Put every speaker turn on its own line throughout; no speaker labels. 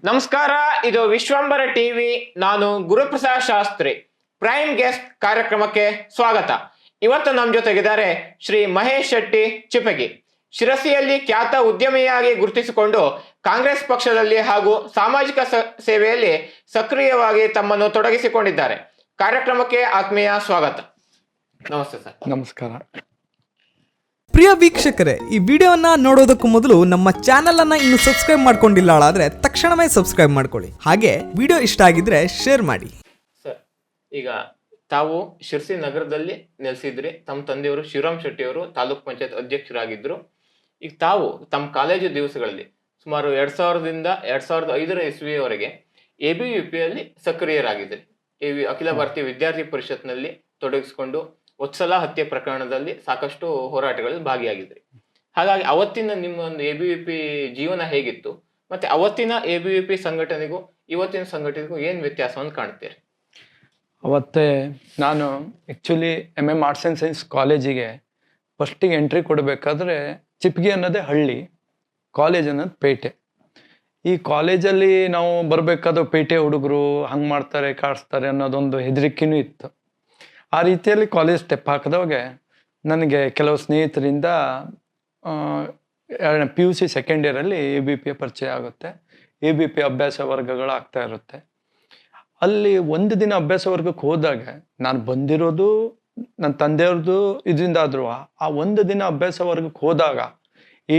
ನಮಸ್ಕಾರ, ಇದು ವಿಶ್ವಂಬರ ಟಿವಿ. ನಾನು ಗುರುಪ್ರಸಾದ್ ಶಾಸ್ತ್ರಿ. ಪ್ರೈಮ್ ಗೆಸ್ಟ್ ಕಾರ್ಯಕ್ರಮಕ್ಕೆ ಸ್ವಾಗತ. ಇವತ್ತು ನಮ್ಮ ಜೊತೆಗಿದ್ದಾರೆ ಶ್ರೀ ಮಹೇಶ್ ಶೆಟ್ಟಿ ಚಿಪಗಿ. ಶಿರಸಿಯಲ್ಲಿ ಖ್ಯಾತ ಉದ್ಯಮಿಯಾಗಿ ಗುರುತಿಸಿಕೊಂಡು ಕಾಂಗ್ರೆಸ್ ಪಕ್ಷದಲ್ಲಿ ಹಾಗೂ ಸಾಮಾಜಿಕ ಸೇವೆಯಲ್ಲಿ ಸಕ್ರಿಯವಾಗಿ ತಮ್ಮನ್ನು ತೊಡಗಿಸಿಕೊಂಡಿದ್ದಾರೆ. ಕಾರ್ಯಕ್ರಮಕ್ಕೆ ಆತ್ಮೀಯ ಸ್ವಾಗತ. ನಮಸ್ತೆ ಸರ್.
ನಮಸ್ಕಾರ.
ಪ್ರಿಯ ವೀಕ್ಷಕರೇ, ಈ ವಿಡಿಯೋನ ನೋಡೋದಕ್ಕೂ ಮೊದಲು ನಮ್ಮ ಚಾನೆಲ್ ಅನ್ನ ಇನ್ನು ಸಬ್ಸ್ಕ್ರೈಬ್ ಮಾಡ್ಕೊಂಡಿಲ್ಲ ಆದ್ರೆ ತಕ್ಷಣವೇ ಸಬ್ಸ್ಕ್ರೈಬ್ ಮಾಡ್ಕೊಳ್ಳಿ. ಹಾಗೆ ವಿಡಿಯೋ ಇಷ್ಟ ಆಗಿದ್ರೆ ಶೇರ್ ಮಾಡಿ.
ಸರ್, ಈಗ ತಾವು ಶಿರ್ಸಿ ನಗರದಲ್ಲಿ ನೆಲೆಸಿದ್ರಿ. ತಮ್ಮ ತಂದೆಯವರು ಶಿವರಾಮ್ ಶೆಟ್ಟಿ ಅವರು ತಾಲೂಕ್ ಪಂಚಾಯತ್ ಅಧ್ಯಕ್ಷರಾಗಿದ್ರು. ಈಗ ತಾವು ತಮ್ಮ ಕಾಲೇಜು ದಿವಸಗಳಲ್ಲಿ ಸುಮಾರು 2000ರಿಂದ 2005 ಇಸ್ವಿಯವರೆಗೆ ABVP ಸಕ್ರಿಯರಾಗಿದ್ರಿ. ಅಖಿಲ ಭಾರತೀಯ ವಿದ್ಯಾರ್ಥಿ ಪರಿಷತ್ನಲ್ಲಿ ತೊಡಗಿಸಿಕೊಂಡು ವತ್ಸಲ ಹತ್ಯೆ ಪ್ರಕರಣದಲ್ಲಿ ಸಾಕಷ್ಟು ಹೋರಾಟಗಳಲ್ಲಿ ಭಾಗಿಯಾಗಿದ್ರಿ. ಹಾಗಾಗಿ ಅವತ್ತಿನ ನಿಮ್ಮ ಒಂದು ABVP ಜೀವನ ಹೇಗಿತ್ತು, ಮತ್ತೆ ಅವತ್ತಿನ ABVP ಸಂಘಟನೆಗೂ ಇವತ್ತಿನ ಸಂಘಟನೆಗೂ ಏನ್ ವ್ಯತ್ಯಾಸವನ್ನು ಕಾಣ್ತೀರಿ?
ಅವತ್ತೇ ನಾನು actually MM arts and science ಕಾಲೇಜಿಗೆ ಫಸ್ಟಿಗೆ ಎಂಟ್ರಿ ಕೊಡಬೇಕಾದ್ರೆ ಚಿಪ್ಗಿ ಅನ್ನೋದೇ ಹಳ್ಳಿ, ಕಾಲೇಜ್ ಅನ್ನೋದು ಪೇಟೆ. ಈ ಕಾಲೇಜಲ್ಲಿ ನಾವು ಬರಬೇಕಾದ್ರೆ ಪೇಟೆ ಹುಡುಗರು ಹಂಗೆ ಮಾಡ್ತಾರೆ ಕಾಡಿಸ್ತಾರೆ ಅನ್ನೋದೊಂದು ಹೆದರಿಕೆನೂ ಇತ್ತು. ಆ ರೀತಿಯಲ್ಲಿ ಕಾಲೇಜ್ ಸ್ಟೆಪ್ ಹಾಕಿದವಾಗ ನನಗೆ ಕೆಲವು ಸ್ನೇಹಿತರಿಂದ PUC ಸೆಕೆಂಡ್ ಇಯರಲ್ಲಿ ABP ಪರಿಚಯ ಆಗುತ್ತೆ. ABP ಅಭ್ಯಾಸ ವರ್ಗಗಳು ಆಗ್ತಾ ಇರುತ್ತೆ. ಅಲ್ಲಿ ಒಂದು ದಿನ ಅಭ್ಯಾಸ ವರ್ಗಕ್ಕೆ ಹೋದಾಗ ನಾನು ಬಂದಿರೋದು ನನ್ನ ತಂದೆಯವ್ರದ್ದು ಇದರಿಂದ ಆದರೂ ಆ ಒಂದು ದಿನ ಅಭ್ಯಾಸ ವರ್ಗಕ್ಕೆ ಹೋದಾಗ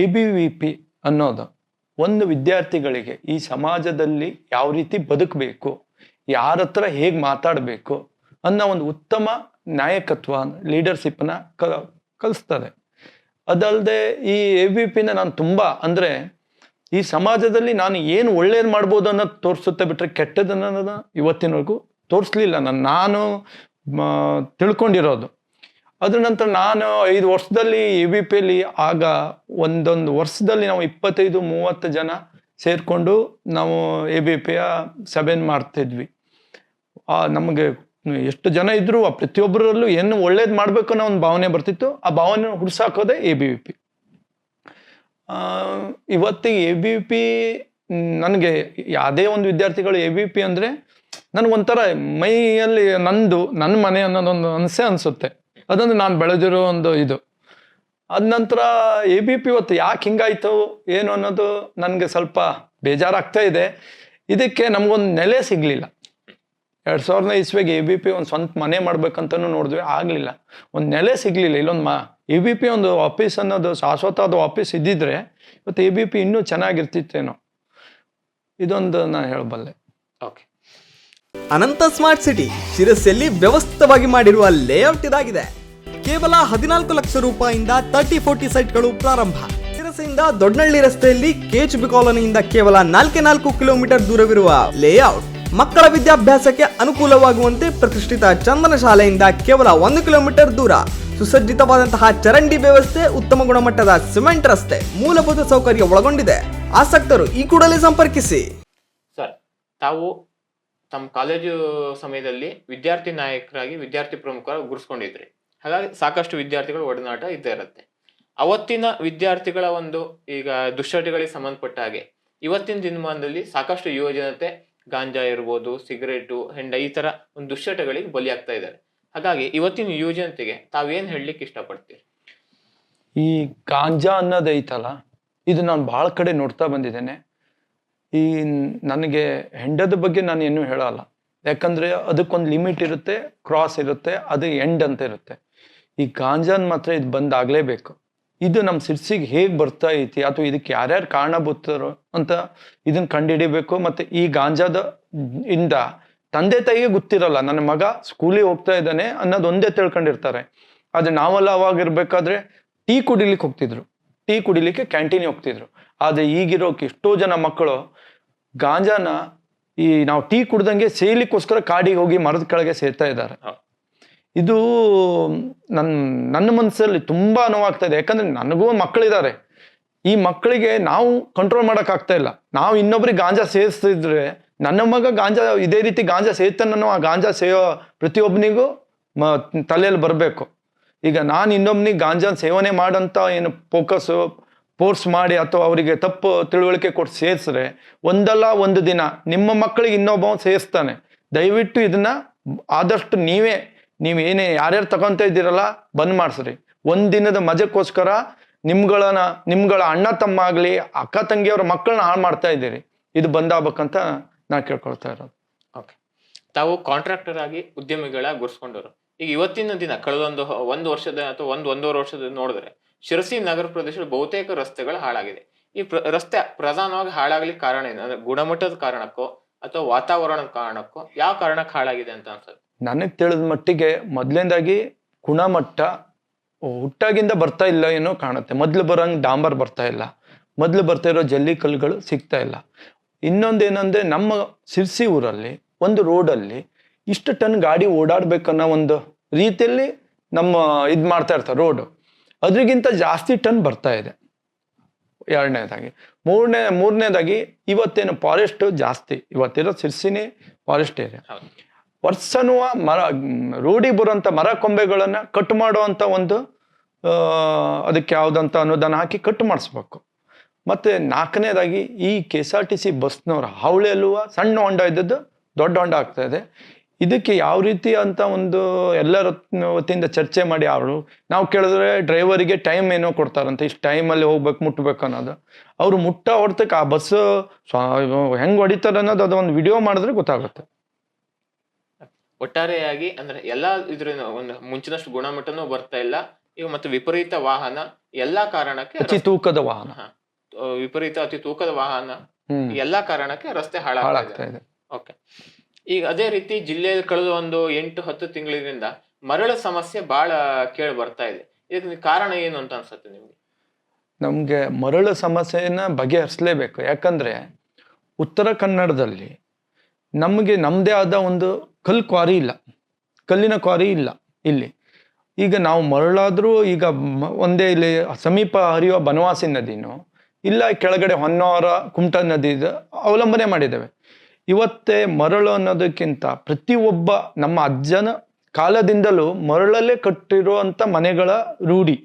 ABVP ಅನ್ನೋದು ಒಂದು ವಿದ್ಯಾರ್ಥಿಗಳಿಗೆ ಈ ಸಮಾಜದಲ್ಲಿ ಯಾವ ರೀತಿ ಬದುಕಬೇಕು, ಯಾರ ಹತ್ರ ಹೇಗೆ ಮಾತಾಡಬೇಕು ಅನ್ನೋ ಒಂದು ಉತ್ತಮ ನಾಯಕತ್ವ ಲೀಡರ್ಶಿಪ್ನ ಕಲಿಸ್ತದೆ. ಅದಲ್ಲದೆ ಈ ABVP ನಾನು ತುಂಬ ಅಂದರೆ ಈ ಸಮಾಜದಲ್ಲಿ ನಾನು ಏನು ಒಳ್ಳೇದು ಮಾಡ್ಬೋದು ಅನ್ನೋದು ತೋರಿಸುತ್ತೆ ಬಿಟ್ಟರೆ ಕೆಟ್ಟದನ್ನ ಇವತ್ತಿನವರೆಗೂ ತೋರಿಸ್ಲಿಲ್ಲ ನಾನು ತಿಳ್ಕೊಂಡಿರೋದು. ಅದ್ರ ನಂತರ ನಾನು 5 ವರ್ಷದಲ್ಲಿ ABVP ಆಗ ಒಂದೊಂದು ವರ್ಷದಲ್ಲಿ ನಾವು 25-30 ಜನ ಸೇರಿಕೊಂಡು ನಾವು ABVP ಸಭೆಯನ್ನು ಮಾಡ್ತಿದ್ವಿ. ನಮಗೆ ಎಷ್ಟು ಜನ ಇದ್ರು ಪ್ರತಿಯೊಬ್ಬರಲ್ಲೂ ಏನು ಒಳ್ಳೇದು ಮಾಡಬೇಕು ಅನ್ನೋ ಒಂದು ಭಾವನೆ ಬರ್ತಿತ್ತು. ಆ ಭಾವನೆ ಹುಡ್ಸಾಕೋದೆ ABVP. ಇವತ್ತಿಗೆ ABVP ನನಗೆ ಯಾವುದೇ ಒಂದು ವಿದ್ಯಾರ್ಥಿಗಳು ABVP ಅಂದರೆ ನನಗೊಂಥರ ಮೈಯಲ್ಲಿ ನನ್ನ ಮನೆ ಅನ್ನೋದೊಂದು ಅನಿಸುತ್ತೆ. ಅದೊಂದು ನಾನು ಬೆಳೆದಿರೋ ಒಂದು ಇದು. ಅದ ನಂತರ ABVP ಇವತ್ತು ಯಾಕೆ ಹಿಂಗಾಯ್ತು ಏನು ಅನ್ನೋದು ನನಗೆ ಸ್ವಲ್ಪ ಬೇಜಾರಾಗ್ತಾ ಇದೆ. ಇದಕ್ಕೆ ನಮಗೊಂದು ನೆಲೆ ಸಿಗಲಿಲ್ಲ. 2000 ಇಸ್ವಿಗೆ ABVP ಒಂದು ಸ್ವಂತ ಮನೆ ಮಾಡ್ಬೇಕಂತನೂ ನೋಡಿದ್ವಿ, ಆಗಲಿಲ್ಲ. ಒಂದು ನೆಲೆ ಸಿಗಲಿಲ್ಲ. ಇಲ್ಲೊಂದು ABVP ಒಂದು ಆಫೀಸ್ ಅನ್ನೋದು ಶಾಶ್ವತವಾದ ಆಫೀಸ್ ಇದ್ದಿದ್ರೆ ಇವತ್ತು ABVP ಇನ್ನೂ ಚೆನ್ನಾಗಿರ್ತಿತ್ತೇನೋ. ಇದೊಂದು ನಾನು ಹೇಳಬಲ್ಲೆ.
ಓಕೆ.
ಅನಂತ ಸ್ಮಾರ್ಟ್ ಸಿಟಿ ಶಿರಸಿಯಲ್ಲಿ ವ್ಯವಸ್ಥಿತವಾಗಿ ಮಾಡಿರುವ ಲೇಔಟ್ ಇದಾಗಿದೆ. ಕೇವಲ 14 ಲಕ್ಷ ರೂಪಾಯಿಯಿಂದ 30-40 ಸೈಟ್ಗಳು ಪ್ರಾರಂಭ. ಶಿರಸಿಯಿಂದ ದೊಡ್ಡನಹಳ್ಳಿ ರಸ್ತೆಯಲ್ಲಿ KHB ಕಾಲೋನಿಯಿಂದ ಕೇವಲ 4 ಕಿಲೋಮೀಟರ್ ದೂರವಿರುವ ಲೇಔಟ್. ಮಕ್ಕಳ ವಿದ್ಯಾಭ್ಯಾಸಕ್ಕೆ ಅನುಕೂಲವಾಗುವಂತೆ ಪ್ರತಿಷ್ಠಿತ ಚಂದನ ಶಾಲೆಯಿಂದ ಕೇವಲ 1 ಕಿಲೋಮೀಟರ್ ದೂರ. ಸುಸಜ್ಜಿತವಾದಂತಹ ಚರಂಡಿ ವ್ಯವಸ್ಥೆ, ಉತ್ತಮ ಗುಣಮಟ್ಟದ ಸಿಮೆಂಟ್ ರಸ್ತೆ, ಮೂಲಭೂತ ಸೌಕರ್ಯ ಒಳಗೊಂಡಿದೆ. ಆಸಕ್ತರು ಈ ಕೂಡಲೇ ಸಂಪರ್ಕಿಸಿ.
ಸರ್, ತಾವು ತಮ್ಮ ಕಾಲೇಜು ಸಮಯದಲ್ಲಿ ವಿದ್ಯಾರ್ಥಿ ನಾಯಕರಾಗಿ ವಿದ್ಯಾರ್ಥಿ ಪ್ರಮುಖರಾಗಿ ಗುರುಸ್ಕೊಂಡಿದ್ರಿ. ಹಾಗಾಗಿ ಸಾಕಷ್ಟು ವಿದ್ಯಾರ್ಥಿಗಳ ಒಡನಾಟ ಇದ್ದೇ ಇರುತ್ತೆ. ಅವತ್ತಿನ ವಿದ್ಯಾರ್ಥಿಗಳ ಒಂದು ಈಗ ದುಶ್ಚಟಗಳಿಗೆ ಸಂಬಂಧಪಟ್ಟ ಹಾಗೆ ಇವತ್ತಿನ ದಿನಮಾನದಲ್ಲಿ ಸಾಕಷ್ಟು ಯುವ ಜನತೆ ಗಾಂಜಾ ಇರ್ಬೋದು, ಸಿಗರೇಟು, ಹೆಂಡ ಈ ತರ ಒಂದು ದುಶ್ಚಟಗಳಿಗೆ ಬಲಿಯಾಗ್ತಾ ಇದ್ದಾರೆ. ಹಾಗಾಗಿ ಇವತ್ತಿನ ಯುವ ಜನತೆಗೆ ತಾವೇನ್ ಹೇಳಲಿಕ್ಕೆ ಇಷ್ಟಪಡ್ತೀರಿ?
ಈ ಗಾಂಜಾ ಅನ್ನೋದೈತಲ್ಲ, ಇದು ನಾನು ಭಾಳ ಕಡೆ ನೋಡ್ತಾ ಬಂದಿದ್ದೇನೆ. ಈ ನನಗೆ ಹೆಂಡದ ಬಗ್ಗೆ ನಾನು ಏನೂ ಹೇಳಲ್ಲ, ಯಾಕಂದ್ರೆ ಅದಕ್ಕೊಂದು ಲಿಮಿಟ್ ಇರುತ್ತೆ, ಕ್ರಾಸ್ ಇರುತ್ತೆ, ಅದು ಎಂಡ್ ಅಂತ ಇರುತ್ತೆ. ಈ ಗಾಂಜಾನ್ ಮಾತ್ರ ಇದು ಬಂದಾಗಲೇಬೇಕು. ಇದು ನಮ್ಮ ಸಿರ್ಸಿಗೆ ಹೇಗೆ ಬರ್ತಾ ಐತಿ ಅಥವಾ ಇದಕ್ಕೆ ಯಾರ್ಯಾರು ಕಾರಣಭೂತರು ಅಂತ ಇದನ್ನ ಕಂಡುಹಿಡಿಬೇಕು. ಮತ್ತು ಈ ಗಾಂಜಾದ ಇಂದ ತಂದೆ ತಾಯಿಗೆ ಗೊತ್ತಿರಲ್ಲ, ನನ್ನ ಮಗ ಸ್ಕೂಲಿಗೆ ಹೋಗ್ತಾ ಇದ್ದಾನೆ ಅನ್ನೋದು ಒಂದೇ ತಿಳ್ಕೊಂಡಿರ್ತಾರೆ. ಆದರೆ ನಾವೆಲ್ಲ ಅವಾಗಿರ್ಬೇಕಾದ್ರೆ ಟೀ ಕುಡಿಲಿಕ್ಕೆ ಹೋಗ್ತಿದ್ರು, ಟೀ ಕುಡಿಲಿಕ್ಕೆ ಕ್ಯಾಂಟೀನಿಗೆ ಹೋಗ್ತಿದ್ರು. ಆದರೆ ಈಗಿರೋಕೆ ಎಷ್ಟೋ ಜನ ಮಕ್ಕಳು ಗಾಂಜಾನ ನಾವು ಟೀ ಕುಡ್ದಂಗೆ ಸೇಲಿಕ್ಕೋಸ್ಕರ ಕಾಡಿಗೆ ಹೋಗಿ ಮರದ ಕೆಳಗೆ ಸೇರ್ತಾ ಇದ್ದಾರೆ. ಇದು ನನ್ನ ಮನಸ್ಸಲ್ಲಿ ತುಂಬಾ ನೋವಾಗ್ತಾ ಇದೆ. ಯಾಕಂದ್ರೆ ನನಗೂ ಮಕ್ಕಳಿದ್ದಾರೆ. ಈ ಮಕ್ಕಳಿಗೆ ನಾವು ಕಂಟ್ರೋಲ್ ಮಾಡೋಕ್ಕಾಗ್ತಾ ಇಲ್ಲ. ನಾವು ಇನ್ನೊಬ್ರಿಗೆ ಗಾಂಜಾ ಸೇರಿಸ್ತಿದ್ರೆ ನನ್ನ ಮಗ ಗಾಂಜಾ ಇದೇ ರೀತಿ ಗಾಂಜಾ ಸೇರ್ತಾನೋ, ಆ ಗಾಂಜಾ ಸೇವೋ ಪ್ರತಿಯೊಬ್ಬನಿಗೂ ತಲೆಯಲ್ಲಿ ಬರಬೇಕು. ಈಗ ನಾನು ಇನ್ನೊಬ್ನಿಗೆ ಗಾಂಜಾ ಸೇವನೆ ಮಾಡಂತ ಏನು ಫೋಕಸ್ಸು ಫೋರ್ಸ್ ಮಾಡಿ ಅಥವಾ ಅವರಿಗೆ ತಪ್ಪು ತಿಳುವಳಿಕೆ ಕೊಟ್ಟು ಸೇರಿಸ್ರೆ ಒಂದಲ್ಲ ಒಂದು ದಿನ ನಿಮ್ಮ ಮಕ್ಕಳಿಗೆ ಇನ್ನೊಬ್ಬ ಸೇರಿಸ್ತಾನೆ. ದಯವಿಟ್ಟು ಇದನ್ನ ಆದಷ್ಟು ನೀವೇನೇ ಯಾರ್ಯಾರು ತಗೊಂತ ಇದ್ದೀರಲ್ಲ ಬಂದ್ ಮಾಡಿಸ್ರಿ. ಒಂದಿನದ ಮಜಕ್ಕೋಸ್ಕರ ನಿಮ್ಗಳ ಅಣ್ಣ ತಮ್ಮ ಆಗ್ಲಿ ಅಕ್ಕ ತಂಗಿಯವರ ಮಕ್ಕಳನ್ನ ಹಾಳು ಮಾಡ್ತಾ ಇದ್ದೀರಿ. ಇದು ಬಂದಾಗಬೇಕಂತ ನಾ ಕೇಳ್ಕೊಳ್ತಾ ಇರೋದು.
ಓಕೆ, ತಾವು ಕಾಂಟ್ರಾಕ್ಟರ್ ಆಗಿ ಉದ್ಯಮಿಗಳ ಗುರ್ಸ್ಕೊಂಡವರು. ಈಗ ಇವತ್ತಿನ ದಿನ ಕಳೆದೊಂದು 1 ವರ್ಷದ ಅಥವಾ ಒಂದೂವರೆ ವರ್ಷದ ನೋಡಿದ್ರೆ ಶಿರಸಿ ನಗರ ಪ್ರದೇಶದ ಬಹುತೇಕ ರಸ್ತೆಗಳು ಹಾಳಾಗಿದೆ. ಈ ರಸ್ತೆ ಪ್ರಧಾನವಾಗಿ ಹಾಳಾಗ್ಲಿಕ್ಕೆ ಕಾರಣ ಏನು? ಅಂದ್ರೆ ಗುಣಮಟ್ಟದ ಕಾರಣಕ್ಕೋ ಅಥವಾ ವಾತಾವರಣದ ಕಾರಣಕ್ಕೋ ಯಾವ ಕಾರಣಕ್ಕೆ ಹಾಳಾಗಿದೆ ಅಂತ ಅನ್ಸುತ್ತೆ?
ನನಗೆ ತಿಳಿದ ಮಟ್ಟಿಗೆ ಮೊದಲನೇದಾಗಿ ಗುಣಮಟ್ಟ ಹುಟ್ಟಾಗಿಂದ ಬರ್ತಾ ಇಲ್ಲ ಏನೋ ಕಾಣುತ್ತೆ. ಮೊದ್ಲು ಬರೋಂಗೆ ಡಾಂಬರ್ ಬರ್ತಾ ಇಲ್ಲ, ಮೊದ್ಲು ಬರ್ತಾ ಇರೋ ಜಲ್ಲಿ ಕಲ್ಲುಗಳು ಸಿಗ್ತಾ ಇಲ್ಲ. ಇನ್ನೊಂದೇನಂದ್ರೆ ನಮ್ಮ ಸಿರ್ಸಿ ಊರಲ್ಲಿ ಒಂದು ರೋಡಲ್ಲಿ ಇಷ್ಟು ಟನ್ ಗಾಡಿ ಓಡಾಡ್ಬೇಕನ್ನೋ ಒಂದು ರೀತಿಯಲ್ಲಿ ನಮ್ಮ ಮಾಡ್ತಾ ಇರ್ತಾರೆ ರೋಡ್, ಅದ್ರಿಗಿಂತ ಜಾಸ್ತಿ ಟನ್ ಬರ್ತಾ ಇದೆ. ಎರಡನೇದಾಗಿ ಮೂರನೇದಾಗಿ ಇವತ್ತೇನು ಫಾರೆಸ್ಟ್ ಜಾಸ್ತಿ, ಇವತ್ತಿರೋ ಸಿರ್ಸಿನೇ ಫಾರೆಸ್ಟ್ ಏರಿಯಾ. ವರ್ಷನೂ ರೋಡಿಗೆ ಬರುವಂತ ಮರ ಕೊಂಬೆಗಳನ್ನ ಕಟ್ ಮಾಡುವಂತ ಒಂದು ಅದಕ್ಕೆ ಯಾವ್ದಂತ ಅನುದಾನ ಹಾಕಿ ಕಟ್ ಮಾಡಿಸ್ಬೇಕು. ಮತ್ತೆ ನಾಲ್ಕನೇದಾಗಿ ಈ KSRTC ಬಸ್ನವ್ರ ಹಾವಳಿಯಲ್ಲೂ ಸಣ್ಣ ಹೊಂಡ ಇದ್ದದ್ದು ದೊಡ್ಡ ಹೊಂಡ ಆಗ್ತಾ ಇದೆ. ಇದಕ್ಕೆ ಯಾವ ರೀತಿ ಅಂತ ಒಂದು ಎಲ್ಲರ ವತಿಯಿಂದ ಚರ್ಚೆ ಮಾಡಿ ನಾವು ಕೇಳಿದ್ರೆ ಡ್ರೈವರಿಗೆ ಟೈಮ್ ಏನೋ ಕೊಡ್ತಾರಂತೆ, ಇಷ್ಟು ಟೈಮಲ್ಲಿ ಹೋಗ್ಬೇಕು ಮುಟ್ಬೇಕು ಅನ್ನೋದು. ಅವ್ರು ಹೊಡ್ತಕ್ಕೆ ಆ ಬಸ್ ಹೆಂಗ್ ಹೊಡಿತಾರೆ ಅನ್ನೋದು ಅದೊಂದು ವಿಡಿಯೋ ಮಾಡಿದ್ರೆ ಗೊತ್ತಾಗುತ್ತೆ.
ಒಟ್ಟಾರೆಯಾಗಿ ಅಂದ್ರೆ ಎಲ್ಲಾ ಇದ್ರ ಒಂದು ಮುಂಚಿನಷ್ಟು ಗುಣಮಟ್ಟನೂ ಬರ್ತಾ ಇಲ್ಲ. ಈಗ ಮತ್ತೆ ವಿಪರೀತ ವಾಹನ ಎಲ್ಲಾ ಕಾರಣಕ್ಕೆ
ಅತಿ ತೂಕದ ವಾಹನ
ಅತಿ ತೂಕದ ವಾಹನ ಎಲ್ಲಾ ಕಾರಣಕ್ಕೆ ರಸ್ತೆ ಹಾಳಾಗ್ತಾ ಇದೆ. ಓಕೆ, ಈಗ ಅದೇ ರೀತಿ ಜಿಲ್ಲೆಯಲ್ಲಿ ಕಳೆದ ಒಂದು 8-10 ತಿಂಗಳಿಂದ ಮರಳ ಸಮಸ್ಯೆ ಬಹಳ ಕೇಳಿ ಬರ್ತಾ ಇದೆ. ಇದಕ್ಕೆ ಕಾರಣ ಏನು ಅಂತ ಅನ್ಸುತ್ತೆ ನಿಮ್ಗೆ?
ನಮ್ಗೆ ಮರಳು ಸಮಸ್ಯೆಯನ್ನ ಬಗೆಹರಿಸಲೇಬೇಕು. ಯಾಕಂದ್ರೆ ಉತ್ತರ ಕನ್ನಡದಲ್ಲಿ ನಮಗೆ ನಮ್ದೇ ಆದ ಒಂದು ಕಲ್ಲಿನ ಕ್ವಾರಿ ಇಲ್ಲ ಇಲ್ಲಿ. ಈಗ ನಾವು ಮರಳಾದ್ರೂ ಈಗ ಒಂದೇ ಇಲ್ಲಿ ಸಮೀಪ ಹರಿಯುವ ಬನವಾಸಿ ನದಿನೋ ಇಲ್ಲ ಕೆಳಗಡೆ ಹೊನ್ನಾವರ ಕುಮಟಾ ನದಿ ಅವಲಂಬನೆ ಮಾಡಿದ್ದೇವೆ. ಇವತ್ತೇ ಮರಳು ಅನ್ನೋದಕ್ಕಿಂತ ಪ್ರತಿಯೊಬ್ಬ ನಮ್ಮ ಅಜ್ಜನ ಕಾಲದಿಂದಲೂ ಮರಳಲ್ಲೇ ಕಟ್ಟಿರುವಂತ ಮನೆಗಳ ರೂಢಿ.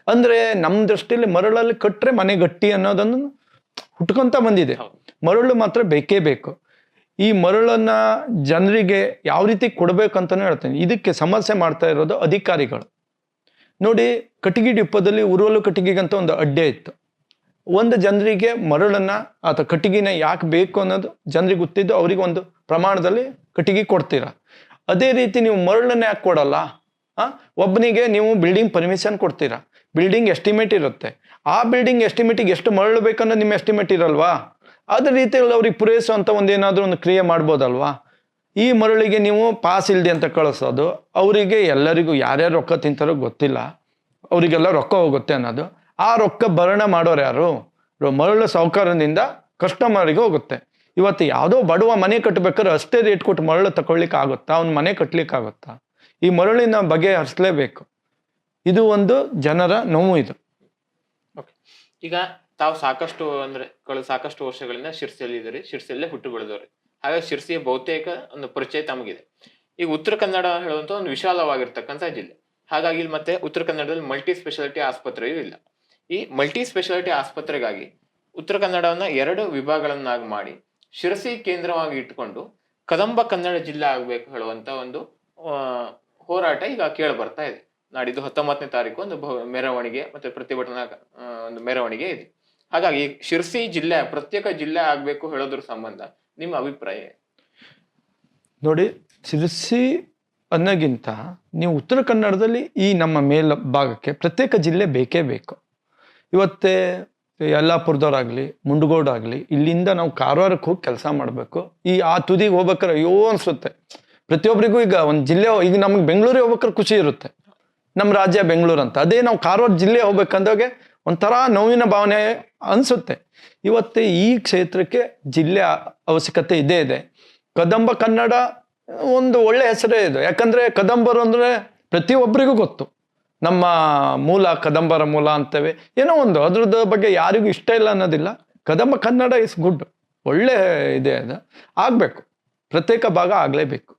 ಅಂದ್ರೆ ನಮ್ಮ ದೃಷ್ಟಿಯಲ್ಲಿ ಮರಳಲ್ಲಿ ಕಟ್ರೆ ಮನೆ ಗಟ್ಟಿ ಅನ್ನೋದನ್ನು ಹುಟ್ಕೊಂತ ಬಂದಿದೆ. ಮರಳು ಮಾತ್ರ ಬೇಕೇ ಬೇಕು. ಈ ಮರಳನ್ನ ಜನರಿಗೆ ಯಾವ ರೀತಿ ಕೊಡ್ಬೇಕಂತಾನು ಹೇಳ್ತೇನೆ. ಇದಕ್ಕೆ ಸಮಸ್ಯೆ ಮಾಡ್ತಾ ಇರೋದು ಅಧಿಕಾರಿಗಳು. ನೋಡಿ, ಕಟ್ಟಿಗೆ ಡಿಪ್ಪೋದಲ್ಲಿ ಉರುವಲು ಕಟ್ಟಿಗೆಗಂತ ಒಂದು ಅಡ್ಡೆ ಇತ್ತು. ಒಂದು ಜನರಿಗೆ ಮರಳನ್ನ ಅಥವಾ ಕಟ್ಟಿಗೆನ ಯಾಕೆ ಬೇಕು ಅನ್ನೋದು ಜನರಿಗೆ ಗೊತ್ತಿದ್ದು ಅವ್ರಿಗೆ ಒಂದು ಪ್ರಮಾಣದಲ್ಲಿ ಕಟ್ಟಿಗೆ ಕೊಡ್ತೀರಾ. ಅದೇ ರೀತಿ ನೀವು ಮರಳನ್ನ ಯಾಕೆ ಕೊಡಲ್ಲ? ಒಬ್ಬನಿಗೆ ನೀವು ಬಿಲ್ಡಿಂಗ್ ಪರ್ಮಿಷನ್ ಕೊಡ್ತೀರಾ, ಬಿಲ್ಡಿಂಗ್ ಎಸ್ಟಿಮೇಟ್ ಇರುತ್ತೆ. ಆ ಬಿಲ್ಡಿಂಗ್ ಎಸ್ಟಿಮೇಟಿಗೆ ಎಷ್ಟು ಮರಳು ಬೇಕನ್ನೋ ನಿಮ್ಮ ಎಸ್ಟಿಮೇಟ್ ಇರಲ್ವಾ? ಅದೇ ರೀತಿಯಲ್ಲಿ ಅವ್ರಿಗೆ ಪೂರೈಸುವಂತ ಒಂದೇನಾದ್ರೂ ಒಂದು ಕ್ರಿಯೆ ಮಾಡ್ಬೋದಲ್ವಾ? ಈ ಮರಳಿಗೆ ನೀವು ಪಾಸ್ ಇಲ್ದೆ ಅಂತ ಕಳಿಸೋದು, ಅವರಿಗೆ ಎಲ್ಲರಿಗೂ ಯಾರ್ಯಾರು ರೊಕ್ಕ ತಿಂತಾರೋ ಗೊತ್ತಿಲ್ಲ, ಅವರಿಗೆಲ್ಲ ರೊಕ್ಕ ಹೋಗುತ್ತೆ ಅನ್ನೋದು. ಆ ರೊಕ್ಕ ಭರಣ ಮಾಡೋರು ಯಾರು? ಮರಳು ಸಾಹುಕಾರದಿಂದ ಕಸ್ಟಮರ್ಗೆ ಹೋಗುತ್ತೆ. ಇವತ್ತು ಯಾವುದೋ ಬಡವ ಮನೆ ಕಟ್ಟಬೇಕಾದ್ರೆ ಅಷ್ಟೇ ರೇಟ್ ಕೊಟ್ಟು ಮರಳು ತಗೊಳ್ಲಿಕ್ಕೆ ಆಗುತ್ತಾ? ಅವ್ನ ಮನೆ ಕಟ್ಲಿಕ್ಕೆ ಆಗುತ್ತಾ? ಈ ಮರಳಿನ ಬಗೆಹರಿಸಲೇಬೇಕು. ಇದು ಒಂದು ಜನರ ನೋವು. ಇದು
ಈಗ ತಾವು ಸಾಕಷ್ಟು ಸಾಕಷ್ಟು ವರ್ಷಗಳಿಂದ ಶಿರ್ಸಿಯಲ್ಲಿ ಇದ್ದೀರಿ, ಶಿರ್ಸಿಯಲ್ಲೇ ಹುಟ್ಟು ಬೆಳೆದವ್ರಿ. ಹಾಗಾಗಿ ಶಿರ್ಸಿಯ ಬಹುತೇಕ ಒಂದು ಪರಿಚಯ ತಮಗಿದೆ. ಈಗ ಉತ್ತರ ಕನ್ನಡ ಹೇಳುವಂತ ಒಂದು ವಿಶಾಲವಾಗಿರ್ತಕ್ಕಂಥ ಜಿಲ್ಲೆ. ಹಾಗಾಗಿ ಇಲ್ಲಿ ಮತ್ತೆ ಉತ್ತರ ಕನ್ನಡದಲ್ಲಿ ಮಲ್ಟಿ ಸ್ಪೆಷಾಲಿಟಿ ಆಸ್ಪತ್ರೆಯೂ ಇಲ್ಲ. ಈ ಮಲ್ಟಿ ಸ್ಪೆಷಾಲಿಟಿ ಆಸ್ಪತ್ರೆಗಾಗಿ ಉತ್ತರ ಕನ್ನಡವನ್ನ 2 ವಿಭಾಗಗಳನ್ನಾಗಿ ಮಾಡಿ ಶಿರಸಿ ಕೇಂದ್ರವಾಗಿ ಇಟ್ಕೊಂಡು ಕದಂಬ ಕನ್ನಡ ಜಿಲ್ಲೆ ಆಗ್ಬೇಕು ಹೇಳುವಂತ ಒಂದು ಹೋರಾಟ ಈಗ ಕೇಳಿ ಬರ್ತಾ ಇದೆ. ನಾಡಿದ್ದು 19ನೇ ತಾರೀಕು ಒಂದು ಮೆರವಣಿಗೆ ಮತ್ತೆ ಪ್ರತಿಭಟನಾ ಒಂದು ಮೆರವಣಿಗೆ ಇದೆ. ಹಾಗಾಗಿ ಶಿರಸಿ ಜಿಲ್ಲೆ ಪ್ರತ್ಯೇಕ ಜಿಲ್ಲೆ ಆಗ್ಬೇಕು ಹೇಳೋದ್ರ ಸಂಬಂಧ ನಿಮ್ಮ ಅಭಿಪ್ರಾಯ?
ನೋಡಿ, ಶಿರಸಿ ಅನ್ನೋಗಿಂತ ನೀವು ಉತ್ತರ ಕನ್ನಡದಲ್ಲಿ ಈ ನಮ್ಮ ಮೇಲ್ ಭಾಗಕ್ಕೆ ಪ್ರತ್ಯೇಕ ಜಿಲ್ಲೆ ಬೇಕೇ ಬೇಕು. ಇವತ್ತೇ ಯಲ್ಲಾಪುರದವ್ರಾಗ್ಲಿ ಮುಂಡಗೋಡಾಗ್ಲಿ ಇಲ್ಲಿಂದ ನಾವು ಕಾರವಾರಕ್ಕೆ ಹೋಗಿ ಕೆಲಸ ಮಾಡಬೇಕು. ಆ ತುದಿಗೆ ಹೋಗ್ಬೇಕಾರೆ ಅಯ್ಯೋ ಅನ್ಸುತ್ತೆ ಪ್ರತಿಯೊಬ್ಬರಿಗೂ. ಈಗ ಒಂದು ಜಿಲ್ಲೆ, ಈಗ ನಮ್ಗೆ ಬೆಂಗಳೂರಿಗೆ ಹೋಗ್ಬೇಕಾದ್ರೆ ಖುಷಿ ಇರುತ್ತೆ, ನಮ್ಮ ರಾಜ್ಯ ಬೆಂಗಳೂರು ಅಂತ. ಅದೇ ನಾವು ಕಾರವಾರ ಜಿಲ್ಲೆ ಹೋಗ್ಬೇಕಂದಾಗೆ ಒಂಥರ ನೋವಿನ ಭಾವನೆ ಅನ್ಸುತ್ತೆ. ಇವತ್ತು ಈ ಕ್ಷೇತ್ರಕ್ಕೆ ಜಿಲ್ಲೆ ಅವಶ್ಯಕತೆ ಇದೆ. ಕದಂಬ ಕನ್ನಡ ಒಂದು ಒಳ್ಳೆ ಹೆಸರೇ ಇದೆ. ಯಾಕಂದ್ರೆ ಕದಂಬರು ಅಂದ್ರೆ ಪ್ರತಿಯೊಬ್ಬರಿಗೂ ಗೊತ್ತು, ನಮ್ಮ ಮೂಲ ಕದಂಬರ ಮೂಲ ಅಂತೇವೆ. ಏನೋ ಒಂದು ಅದ್ರದ್ದು ಬಗ್ಗೆ ಯಾರಿಗೂ ಇಷ್ಟ ಇಲ್ಲ ಅನ್ನೋದಿಲ್ಲ. ಕದಂಬ ಕನ್ನಡ ಇಸ್ ಗುಡ್, ಒಳ್ಳೆ ಇದೆ. ಅದು ಆಗ್ಬೇಕು, ಪ್ರತ್ಯೇಕ ಭಾಗ ಆಗ್ಲೇಬೇಕು.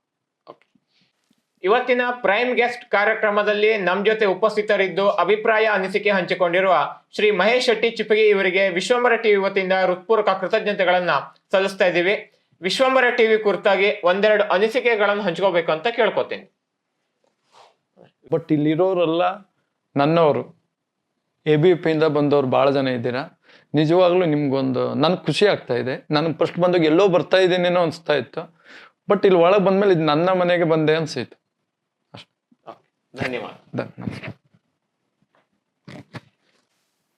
ಇವತ್ತಿನ ಪ್ರೈಮ್ ಗೆಸ್ಟ್ ಕಾರ್ಯಕ್ರಮದಲ್ಲಿ ನಮ್ಮ ಜೊತೆ ಉಪಸ್ಥಿತರಿದ್ದು ಅಭಿಪ್ರಾಯ ಅನಿಸಿಕೆ ಹಂಚಿಕೊಂಡಿರುವ ಶ್ರೀ ಮಹೇಶ್ ಶೆಟ್ಟಿ ಚಿಪ್ಪಗಿ ಇವರಿಗೆ ವಿಶ್ವಂಬರ ಟಿವಿ ವತಿಯಿಂದ ಹೃತ್ಪೂರ್ವಕ ಕೃತಜ್ಞತೆಗಳನ್ನ ಸಲ್ಲಿಸ್ತಾ ಇದ್ದೀವಿ. ವಿಶ್ವಂಬರ ಟಿವಿ ಕುರಿತಾಗಿ ಒಂದೆರಡು ಅನಿಸಿಕೆಗಳನ್ನು ಹಂಚ್ಕೋಬೇಕು ಅಂತ ಕೇಳ್ಕೊತೀನಿ.
ಬಟ್ ಇಲ್ಲಿರೋರೆಲ್ಲ ನನ್ನವರು, ABP ಇಂದ ಬಂದವ್ರು ಭಾಳ ಜನ ಇದ್ದೀರಾ. ನಿಜವಾಗ್ಲೂ ನಿಮ್ಗೊಂದು ನನ್ಗೆ ಖುಷಿ ಆಗ್ತಾ ಇದೆ. ನನಗೆ ಫಸ್ಟ್ ಬಂದಾಗ ಎಲ್ಲೋ ಬರ್ತಾ ಇದ್ದೀನೇನೋ ಅನಿಸ್ತಾ ಇತ್ತು. ಬಟ್ ಇಲ್ಲಿ ಒಳಗೆ ಬಂದ್ಮೇಲೆ ಇದು ನನ್ನ ಮನೆಗೆ ಬಂದೆ ಅನ್ಸಿತ್ತು. ಅಷ್ಟೇ.
ಧನ್ಯವಾದ.
ನಮಸ್ಕಾರ.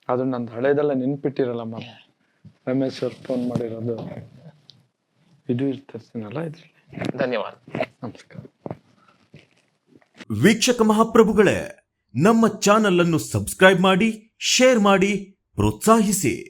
ಅದು ನಂದು ಹಳೇದೆಲ್ಲ ನೆನ್ಪಿಟ್ಟಿರಲ್ಲ ಮ್ಯಾಮ್. ರಮೇಶ್ ಅವ್ರು ಫೋನ್ ಮಾಡಿರೋದು ಇದು ಇರ್ತಿರ್ತೀನಲ್ಲ ಇದ್ರಲ್ಲಿ.
ಧನ್ಯವಾದ.
ನಮಸ್ಕಾರ.
ವೀಕ್ಷಕ ಮಹಾಪ್ರಭುಗಳೇ, ನಮ್ಮ ಚಾನಲ್ ಅನ್ನು ಸಬ್ಸ್ಕ್ರೈಬ್ ಮಾಡಿ, ಶೇರ್ ಮಾಡಿ, ಪ್ರೋತ್ಸಾಹಿಸಿ.